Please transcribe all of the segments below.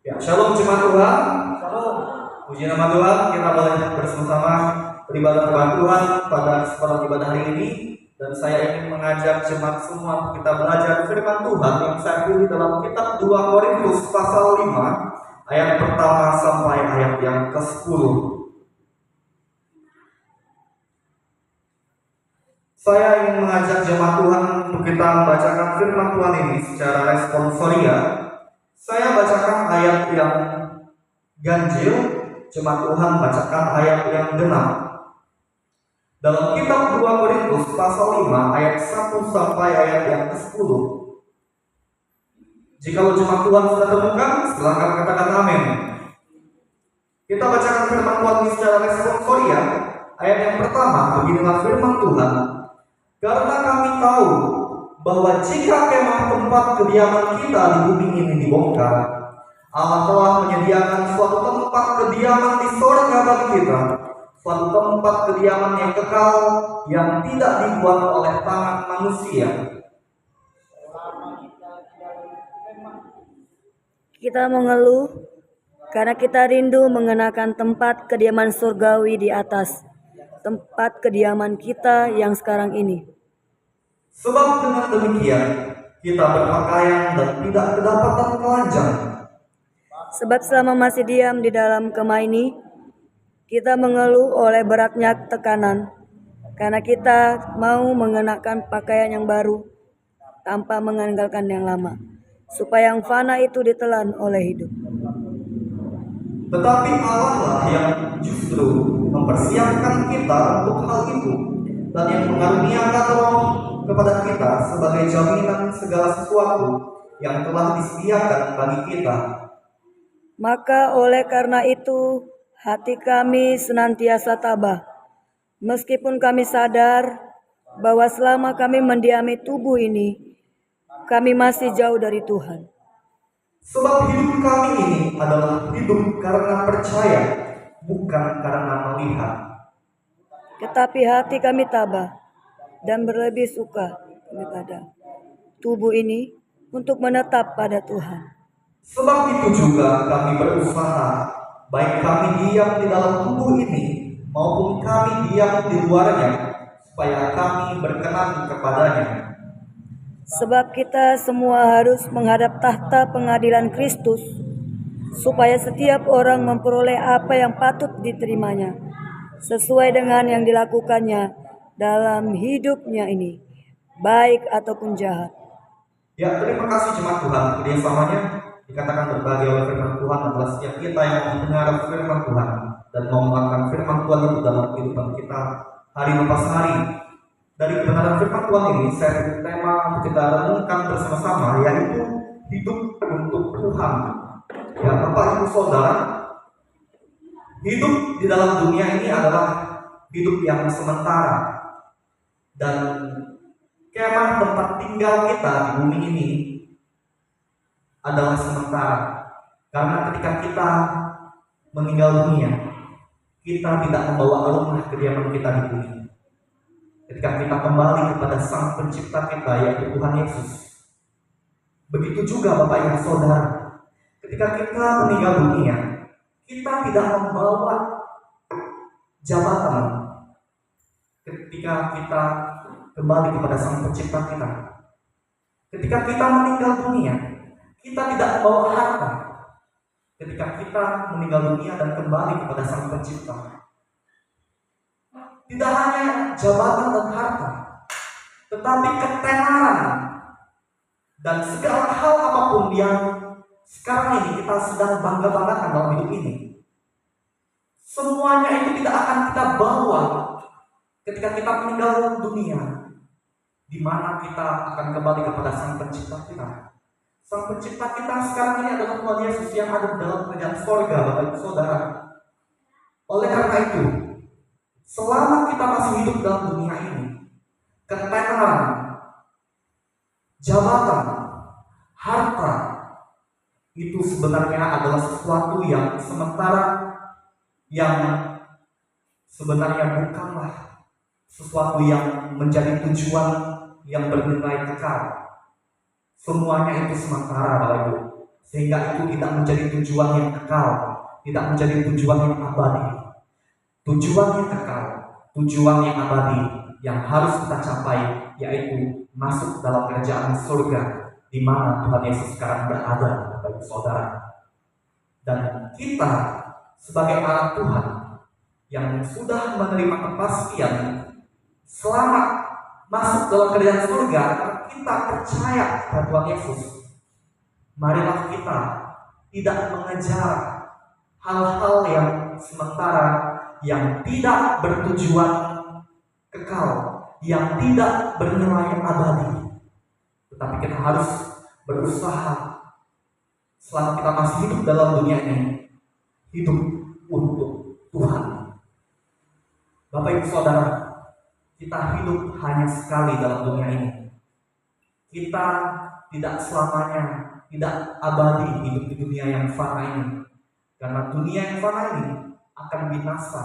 Ya, shalom jemaat Tuhan. Shalom. Puji nama Tuhan, kita boleh bersama-sama beribadah kepada Tuhan pada kesempatan ibadah hari ini. Dan saya ingin mengajak jemaat semua untuk kita belajar firman Tuhan yang saya pilih dalam kitab 2 Korintus pasal 5 ayat pertama sampai ayat yang ke-10. Saya ingin mengajak jemaat Tuhan untuk kita membacakan firman Tuhan ini secara responsoria. Saya bacakan ayat yang ganjil, jemaat Tuhan bacakan ayat yang genap. Dalam kitab 2 Korintus pasal 5 ayat 1 sampai ayat yang ke-10. Jika jemaat Tuhan sudah temukan, silakan katakan amin. Kita bacakan firman Tuhan ini secara responsoria. Ayat yang pertama, beginilah firman Tuhan. Karena kami tahu bahwa jika kemah tempat kediaman kita di bumi ini dibongkar, Allah telah menyediakan suatu tempat kediaman di surga bagi kita, suatu tempat kediaman yang kekal, yang tidak dibuat oleh tangan manusia. Kita mengeluh karena kita rindu mengenakan tempat kediaman surgawi di atas tempat kediaman kita yang sekarang ini. Sebab dengan demikian kita berpakaian dan tidak kedapatan telanjang. Sebab selama masih diam di dalam kemah ini, kita mengeluh oleh beratnya tekanan, karena kita mau mengenakan pakaian yang baru tanpa menanggalkan yang lama, supaya yang fana itu ditelan oleh hidup. Tetapi Allah lah yang justru mempersiapkan kita untuk hal itu, dan yang mengaruniakan Roh kepada kita sebagai jaminan segala sesuatu yang telah disediakan bagi kita. Maka oleh karena itu hati kami senantiasa tabah, meskipun kami sadar bahwa selama kami mendiami tubuh ini, kami masih jauh dari Tuhan. Sebab hidup kami ini adalah hidup karena percaya, bukan karena melihat. Tetapi hati kami tabah dan berlebih suka kepada tubuh ini untuk menetap pada Tuhan. Sebab itu juga kami berusaha, baik kami diam di dalam tubuh ini maupun kami diam di luarnya, supaya kami berkenan kepadanya. Sebab kita semua harus menghadap tahta pengadilan Kristus, supaya setiap orang memperoleh apa yang patut diterimanya, sesuai dengan yang dilakukannya dalam hidupnya ini, baik ataupun jahat. Ya, terima kasih jemaat Tuhan. Kerjasamanya dikatakan berbagi oleh firman Tuhan adalah setiap kita yang mau mendengar firman Tuhan dan mau melakukan firman Tuhan itu dalam kehidupan kita hari lepas hari. Dari kebenaran firman Tuhan ini, saya beri tema untuk kita renungkan bersama-sama, yaitu hidup untuk Tuhan. Ya, Bapak Ibu Saudara, hidup di dalam dunia ini adalah hidup yang sementara, dan kemah tempat tinggal kita di bumi ini adalah sementara. Karena ketika kita meninggal dunia, kita tidak membawa rumah kediaman kita di bumi. Ketika kita kembali kepada Sang Pencipta kita, yaitu Tuhan Yesus. Begitu juga Bapak Ibu Saudara, ketika kita meninggal dunia, kita tidak membawa jabatan. Ketika kita kembali kepada Sang Pencipta kita, ketika kita meninggal dunia, kita tidak membawa harta. Ketika kita meninggal dunia dan kembali kepada Sang Pencipta, tidak hanya jabatan dan harta, tetapi ketenaran dan segala hal apapun yang sekarang ini kita sedang bangga-banggakan dalam hidup ini. Semuanya itu tidak akan kita bawa ketika kita meninggal dunia, di mana kita akan kembali kepada Sang Pencipta kita. Sang Pencipta kita sekarang ini adalah Tuhan Yesus yang ada dalam kerajaan surga, Bapak Ibu Saudara. Oleh karena itu, selama kita masih hidup dalam dunia ini, ketenaran, jabatan, harta, itu sebenarnya adalah sesuatu yang sementara, yang sebenarnya bukanlah sesuatu yang menjadi tujuan yang bernilai kekal. Semuanya itu sementara, Bapak Ibu. sehingga itu tidak menjadi tujuan yang kekal, tidak menjadi tujuan yang abadi. Tujuan yang kekal, tujuan yang abadi yang harus kita capai, yaitu masuk dalam kerajaan surga di mana Tuhan Yesus sekarang berada, Bapak Ibu Saudara. Dan kita sebagai anak Tuhan yang sudah menerima kepastian selamat masuk dalam kerajaan surga, kita percaya kepada Tuhan Yesus. Marilah kita tidak mengejar hal-hal yang sementara, yang tidak bertujuan kekal, yang tidak bernilai abadi. Tetapi kita harus berusaha selama kita masih hidup dalam dunia ini, hidup untuk Tuhan. Bapak Ibu Saudara, kita hidup hanya sekali dalam dunia ini. Kita tidak selamanya, tidak abadi hidup di dunia yang fana ini. Karena dunia yang fana ini akan binasa.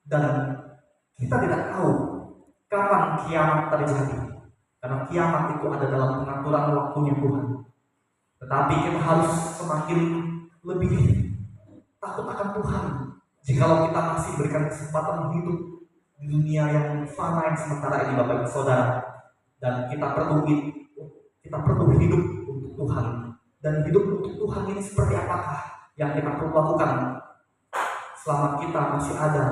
Dan kita tidak tahu kapan kiamat terjadi. Karena kiamat itu ada dalam pengaturan waktunya Tuhan. Tetapi kita harus semakin lebih takut akan Tuhan jikalau kita masih berikan kesempatan hidup di dunia yang fana yang sementara ini, Bapak Ibu Saudara. Dan kita perlu hidup untuk Tuhan. Dan hidup untuk Tuhan ini seperti apakah yang kita perlu lakukan selama kita masih ada,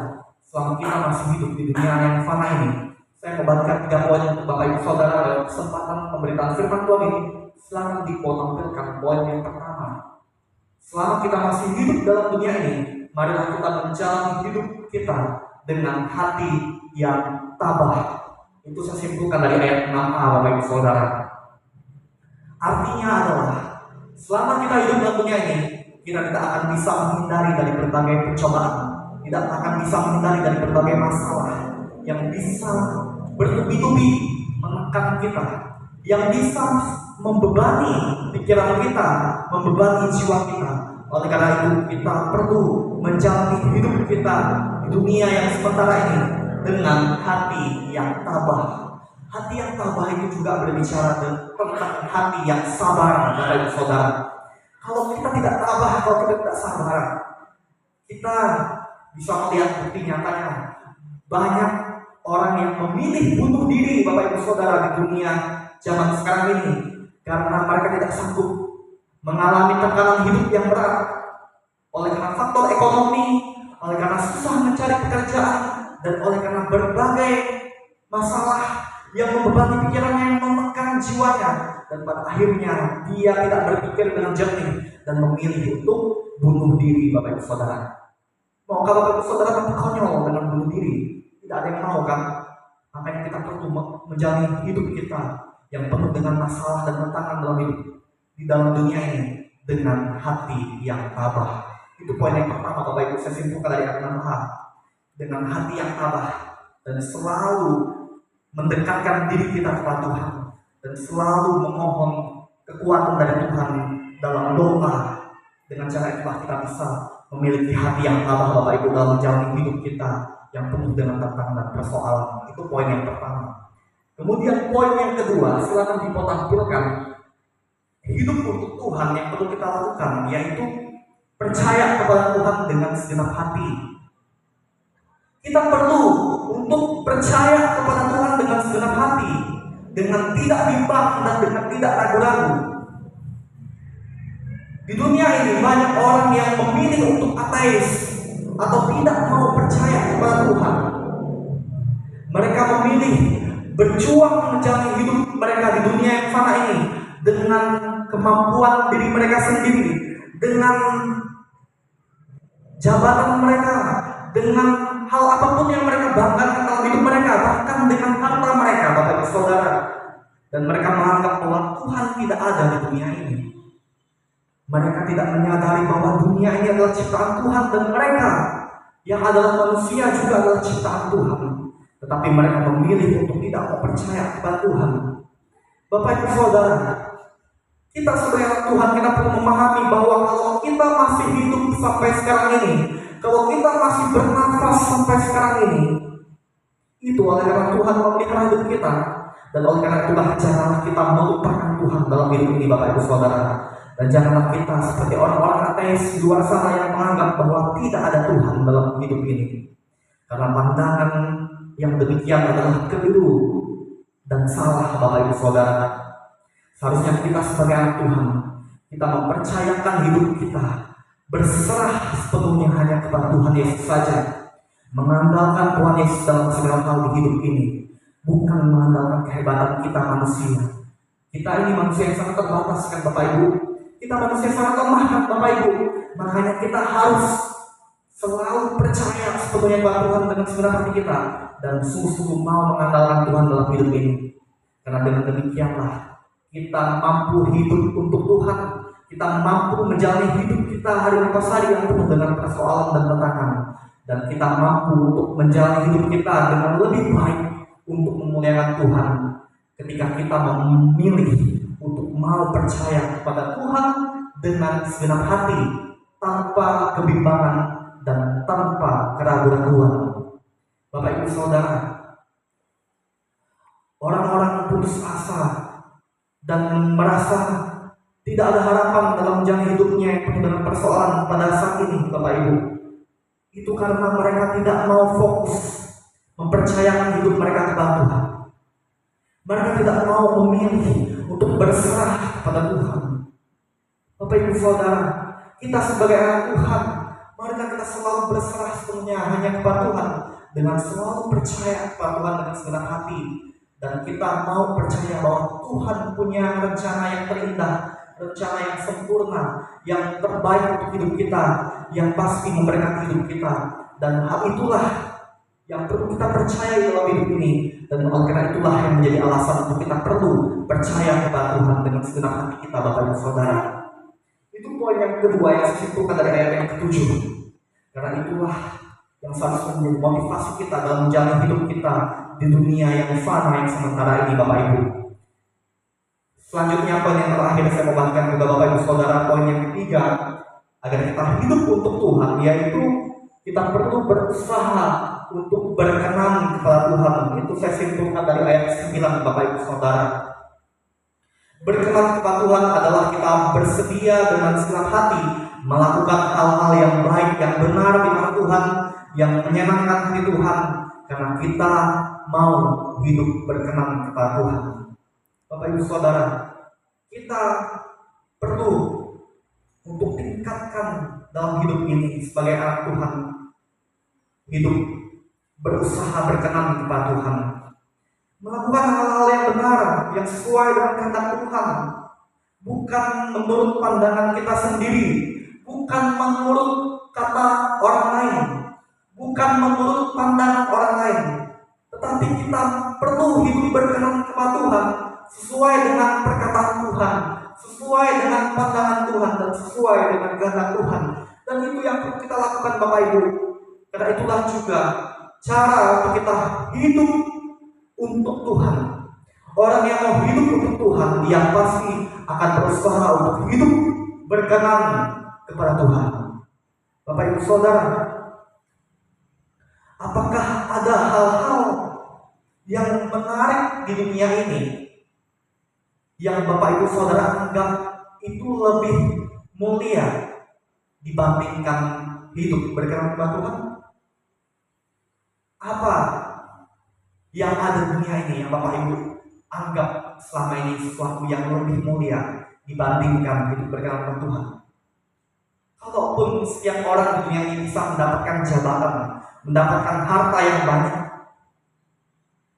selama kita masih hidup di dunia yang fana ini. Saya membagikan 3 poin untuk Bapak Ibu Saudara dalam kesempatan pemberitaan firman Tuhan ini. Selalu ditampilkan poin yang pertama. Selama kita masih hidup dalam dunia ini, marilah kita menjalani hidup kita dengan hati yang tabah. Itu saya simpulkan dari ayat 6a, Bapak Ibu Saudara. Artinya adalah selama kita hidup dalam dunia ini, kita tidak akan bisa menghindari dari berbagai pencobaan, tidak akan bisa menghindari dari berbagai masalah yang bisa bertubi-tubi menekan kita, yang bisa membebani pikiran kita, membebani jiwa kita. Oleh karena itu kita perlu menjalani hidup kita di dunia yang sementara ini dengan hati yang tabah. Hati yang tabah itu juga berbicara tentang hati yang sabar, Bapak Ibu Saudara. Kalau kita tidak tabah, kalau kita tidak sabar, kita bisa melihat bukti nyatanya. Banyak orang yang memilih bunuh diri, Bapak Ibu Saudara, di dunia zaman sekarang ini karena mereka tidak sanggup mengalami tekanan hidup yang berat oleh karena faktor ekonomi, oleh karena susah mencari pekerjaan, dan oleh karena berbagai masalah yang membebani pikirannya, yang menekan jiwanya, dan pada akhirnya dia tidak berpikir dengan jernih dan memilih untuk bunuh diri, Bapak Ibu Saudara. Maukah Bapak Ibu Saudara mati konyol dengan bunuh diri? Tidak ada yang mau, kan? Makanya kita perlu menjalani hidup kita yang penuh dengan masalah dan tantangan dalam hidup di dalam dunia ini dengan hati yang tabah. Itu poin yang pertama, Bapak Ibu, saya simpulkan dari ayat 6a. Dengan hati yang tabah dan selalu mendekatkan diri kita kepada Tuhan dan selalu memohon kekuatan dari Tuhan dalam doa. Dengan cara itulah kita bisa memiliki hati yang tabah, Bapak Ibu, dalam menjalani hidup kita yang penuh dengan tantangan dan persoalan. Itu poin yang pertama. Kemudian poin yang kedua, silakan ditampilkan. Hidup untuk Tuhan yang perlu kita lakukan, yaitu percaya kepada Tuhan dengan segenap hati. Kita perlu untuk percaya kepada Tuhan dengan segenap hati, dengan tidak bimbang dan dengan tidak ragu-ragu. Di dunia ini banyak orang yang memilih untuk ateis atau tidak mau percaya kepada Tuhan. Mereka memilih berjuang menjalani hidup mereka di dunia yang fana ini dengan kemampuan diri mereka sendiri, dengan jabatan mereka, dengan hal apapun yang mereka banggakan dalam hidup mereka, bahkan dengan harta mereka, Bapak Ibu Saudara. Dan mereka menganggap bahwa Tuhan tidak ada di dunia ini. Mereka tidak menyadari bahwa dunia ini adalah ciptaan Tuhan, dan mereka yang adalah manusia juga adalah ciptaan Tuhan. Tetapi mereka memilih untuk tidak percaya kepada Tuhan. Bapak Ibu Saudara, kita sebagai Tuhan, kita perlu memahami bahwa kalau kita masih hidup sampai sekarang ini, kalau kita masih bernafas sampai sekarang ini, itu oleh karena Tuhan memelihara hidup kita. Dan oleh karena itulah janganlah kita melupakan Tuhan dalam hidup ini Bapak Ibu Saudara. Dan janganlah kita seperti orang-orang ateis di luar sana yang menganggap bahwa tidak ada Tuhan dalam hidup ini. Karena pandangan yang demikian adalah keliru dan salah Bapak Ibu Saudara. Seharusnya kita sebagai anak Tuhan, kita mempercayakan hidup kita, berserah sepenuhnya hanya kepada Tuhan Yesus saja, mengandalkan Tuhan Yesus dalam segala hal di hidup ini, bukan mengandalkan kehebatan kita manusia. Kita ini manusia yang sangat terbatas kan Bapak Ibu. Kita manusia yang sangat lemah kan Bapak Ibu. Makanya kita harus selalu percaya sepenuhnya kepada Tuhan dengan segenap hati kita, dan sungguh-sungguh mau mengandalkan Tuhan dalam hidup ini. Karena dengan demikianlah kita mampu hidup untuk Tuhan. Kita mampu menjalani hidup kita hari lepas hari yang penuh dengan persoalan dan tantangan. Dan kita mampu untuk menjalani hidup kita dengan lebih baik untuk memuliakan Tuhan. Ketika kita memilih untuk mau percaya kepada Tuhan dengan segenap hati, tanpa kebimbangan dan tanpa keraguan-raguan. Bapak Ibu Saudara, orang-orang putus asa dan merasa tidak ada harapan dalam menjalani hidupnya yang penuh dengan persoalan pada saat ini Bapak Ibu, itu karena mereka tidak mau fokus mempercayakan hidup mereka kepada Tuhan. Mereka tidak mau memilih untuk berserah kepada Tuhan. Bapak Ibu Saudara, kita sebagai anak Tuhan, marilah kita selalu berserah sepenuhnya hanya kepada Tuhan, dengan selalu percaya kepada Tuhan dengan segenap hati. Dan kita mau percaya bahwa Tuhan punya rencana yang terindah, rencana yang sempurna, yang terbaik untuk hidup kita, yang pasti memberkati hidup kita. Dan hal itulah yang perlu kita percaya dalam hidup ini. Dan oleh karena itulah yang menjadi alasan untuk kita perlu percaya kepada Tuhan dengan segenap hati kita Bapak Ibu Saudara. Itu poin yang kedua yang saya simpulkan dari ayat yang ke-7. Karena itulah yang seharusnya menjadi motivasi kita dalam menjalani hidup kita di dunia yang fana yang sementara ini Bapak Ibu. Selanjutnya poin yang terakhir saya mau bagikan kepada Bapak Ibu Saudara, poin yang ketiga, agar kita hidup untuk Tuhan, yaitu kita perlu berusaha untuk berkenan kepada Tuhan. Itu saya simpulkan dari ayat 9 Bapak Ibu Saudara. Berkenan kepada Tuhan adalah kita bersedia dengan segenap hati melakukan hal-hal yang baik, yang benar di mata Tuhan, yang menyenangkan hati Tuhan, karena kita mau hidup berkenan kepada Tuhan. Bapak Ibu Saudara, kita perlu untuk tingkatkan dalam hidup ini sebagai anak Tuhan, hidup berusaha berkenan kepada Tuhan, melakukan hal-hal yang benar, yang sesuai dengan kehendak Tuhan, bukan menurut pandangan kita sendiri, bukan menurut kata orang lain, bukan menurut pandangan orang lain, tetapi kita perlu hidup berkenan kepada Tuhan sesuai dengan perkataan Tuhan, sesuai dengan pandangan Tuhan, dan sesuai dengan kehendak Tuhan. Dan itu yang perlu kita lakukan Bapak Ibu. Karena itulah juga cara untuk kita hidup untuk Tuhan. Orang yang mau hidup untuk Tuhan, dia pasti akan berusaha untuk hidup berkenan kepada Tuhan. Bapak Ibu Saudara, apakah ada hal-hal yang menarik di dunia ini yang Bapak Ibu Saudara anggap itu lebih mulia dibandingkan hidup berkenan kepada Tuhan? Apa yang ada di dunia ini yang Bapak Ibu anggap selama ini sesuatu yang lebih mulia dibandingkan hidup berkenan kepada Tuhan? Kalaupun setiap orang di dunia ini bisa mendapatkan jabatan, mendapatkan harta yang banyak,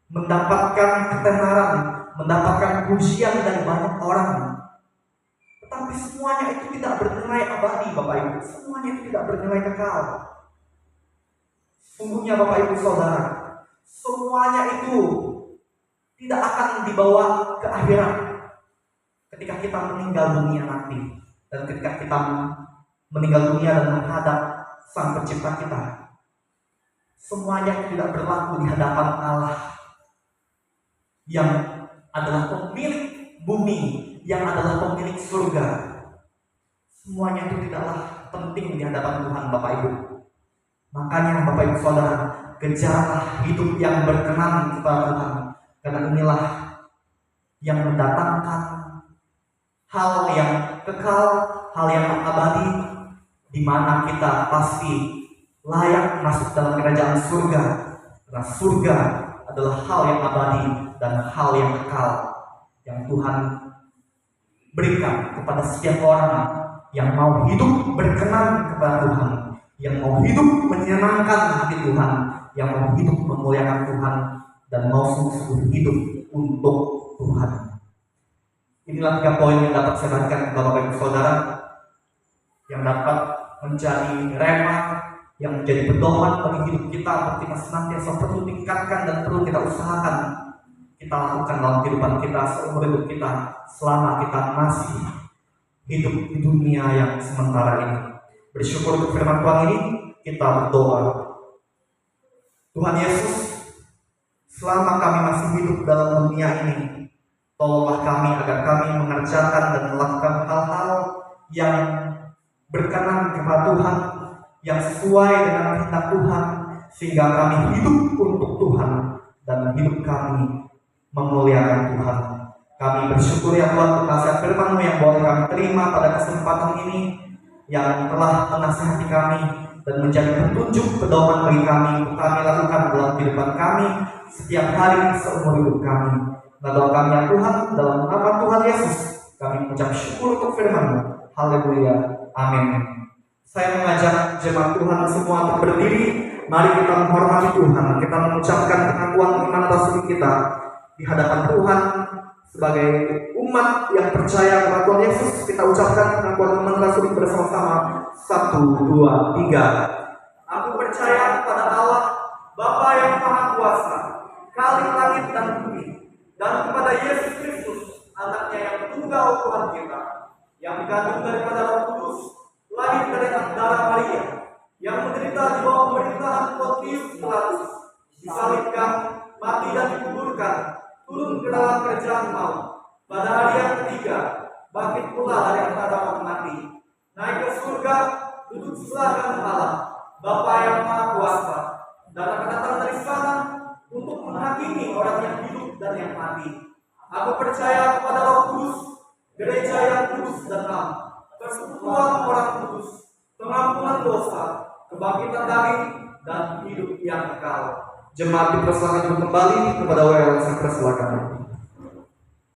mendapatkan ketenaran, mendapatkan pujian dari banyak orang, tetapi semuanya itu tidak bernilai abadi Bapak Ibu. Semuanya itu tidak bernilai kekal. Sungguhnya Bapak Ibu Saudara, semuanya itu tidak akan dibawa ke akhirat ketika kita meninggal dunia nanti. Dan ketika kita meninggal dunia dan menghadap Sang Pencipta kita, semuanya tidak berlaku di hadapan Allah yang adalah pemilik bumi, yang adalah pemilik surga. Semuanya itu tidaklah penting di hadapan Tuhan Bapak Ibu. Makanya Bapak Ibu Saudara, kejarlah hidup yang berkenan kepada Tuhan, karena inilah yang mendatangkan hal yang kekal, hal yang abadi, di mana kita pasti layak masuk dalam kerajaan surga. Karena surga adalah hal yang abadi dan hal yang kekal yang Tuhan berikan kepada setiap orang yang mau hidup berkenan kepada Tuhan, yang mau hidup menyenangkan hati Tuhan, yang mau hidup memuliakan Tuhan, dan mau sungguh-sungguh hidup untuk Tuhan. Inilah 3 poin yang dapat saya berikan kepada Bapak Ibu Saudara, yang dapat menjadi rema, yang menjadi pedoman bagi hidup kita untuk kita senantiasa perlu tingkatkan dan perlu kita usahakan kita lakukan dalam kehidupan kita seumur hidup kita, selama kita masih hidup di dunia yang sementara ini. Bersyukur untuk firman Tuhan ini, kita berdoa. Tuhan Yesus, selama kami masih hidup dalam dunia ini, tolonglah kami agar kami mengerjakan dan melakukan hal-hal yang berkenan kepada Tuhan, yang sesuai dengan kehendak Tuhan, sehingga kami hidup untuk Tuhan dan hidup kami memuliakan Tuhan. Kami bersyukur ya Tuhan untuk nasihat firman-Mu yang boleh kami terima pada kesempatan ini, yang telah menasihati kami dan menjadi petunjuk pedoman bagi kami untuk kami lakukan dalam kehidupan kami setiap hari seumur hidup kami. Nah, doa kami ya Tuhan, dalam nama Tuhan Yesus kami mengucap syukur untuk firman-Mu. Haleluya, amin. Saya mengajak jemaat Tuhan semua untuk berdiri. Mari kita menghormati Tuhan, kita mengucapkan pengakuan iman atas diri kita di hadapan Tuhan sebagai umat yang percaya kepada Tuhan Yesus. Kita ucapkan pengakuan iman atas diri bersama-sama. 1, 2, 3. Aku percaya kepada Allah, Bapa yang Maha Kuasa, Khalik langit dan bumi, dan kepada Yesus Kristus, anaknya yang tunggal Tuhan kita, yang dikandung daripada Roh Kudus, lahir dari darah Maria, yang menderita di bawah pemerintahan Pontius Pilatus, disalibkan, mati dan dikuburkan, turun ke dalam kerajaan maut, pada hari yang ketiga bangkit pula dari antara orang mati, naik ke surga, duduk sebelah kanan Allah, Bapa yang Maha Kuasa, dan akan datang dari sana untuk menghakimi orang yang hidup dan yang mati. Aku percaya kepada Roh Kudus, gereja yang kudus dan am, persekutuan orang kudus, pengampunan dosa, kebangkitan daging, dan hidup yang kekal. Jemaat dipersilakan untuk kembali kepada WL yang persilakan.